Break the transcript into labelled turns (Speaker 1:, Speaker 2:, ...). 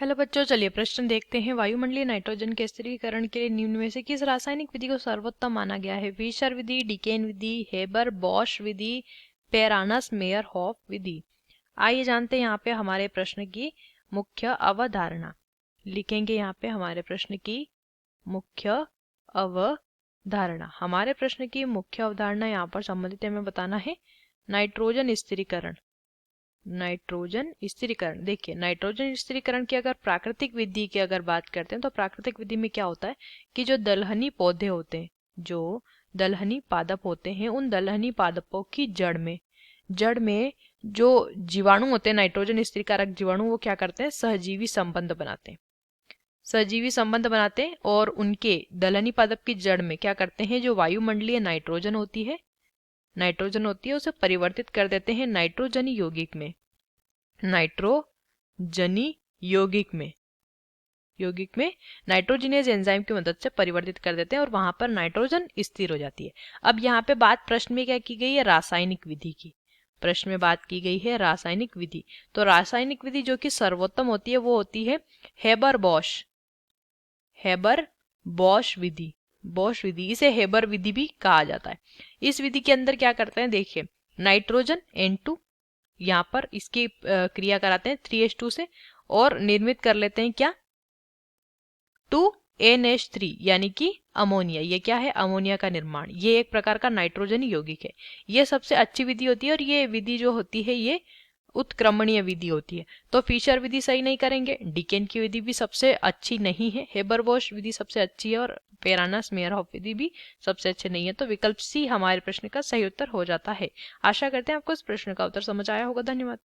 Speaker 1: Hello बच्चों, चलिए प्रश्न देखते हैं। वायुमंडलीय नाइट्रोजन के स्थिरीकरण के लिए निम्न में से किस रासायनिक विधि को सर्वोत्तम माना गया है? फिशर विधि, डीकेन विधि, हेबर बॉश विधि, पेरानस मेयरहॉफ विधि। आइए जानते हैं यहाँ पे हमारे प्रश्न की मुख्य अवधारणा। लिखेंगे यहाँ पे हमारे प्रश्न की मुख्य अवधारणा। हमारे प्रश्न की मुख्य अवधारणा यहाँ पर संबंधित हमें बताना है नाइट्रोजन स्थिरीकरण। नाइट्रोजन स्थिरीकरण, देखिए नाइट्रोजन स्थिरीकरण की अगर प्राकृतिक विधि की अगर बात करते हैं तो प्राकृतिक विधि में क्या होता है कि जो दलहनी पौधे होते हैं, जो दलहनी पादप होते हैं, उन दलहनी पादपों की जड़ में जो जीवाणु होते हैं, नाइट्रोजन स्थिरीकारक जीवाणु, वो क्या करते हैं? सहजीवी संबंध बनाते हैं। सहजीवी संबंध बनाते हैं और उनके दलहनी पादप की जड़ में क्या करते हैं? जो वायुमंडलीय नाइट्रोजन होती है उसे परिवर्तित कर देते हैं नाइट्रोजनी यौगिक में। नाइट्रोजनी यौगिक में नाइट्रोजिनेज एंजाइम की मदद से परिवर्तित कर देते हैं और वहां पर नाइट्रोजन स्थिर हो जाती है। अब यहाँ पे बात प्रश्न में क्या की गई है? रासायनिक विधि की। प्रश्न में बात की गई है रासायनिक विधि। तो रासायनिक विधि जो कि सर्वोत्तम होती है वो होती है हेबर बॉश विधि। इसे हेबर विधि भी कहा जाता है। इस विधि के अंदर क्या करते हैं? देखिए, नाइट्रोजन N2 यहाँ पर इसकी क्रिया कराते हैं 3H2 से और निर्मित कर लेते हैं क्या? 2NH3 यानी कि अमोनिया। ये क्या है? अमोनिया का निर्माण। ये एक प्रकार का नाइट्रोजनी यौगिक है। ये सबसे अच्छी विधि होती है और ये विधि जो होती है ये उत्क्रमणीय विधि होती है। तो फिशर विधि सही नहीं करेंगे, डिकेन की विधि भी सबसे अच्छी नहीं है, हेबर बॉश विधि सबसे अच्छी है और पेरानस मेयरहॉफ विधि भी सबसे अच्छे नहीं है। तो विकल्प सी हमारे प्रश्न का सही उत्तर हो जाता है। आशा करते हैं आपको इस प्रश्न का उत्तर समझ आया होगा। धन्यवाद।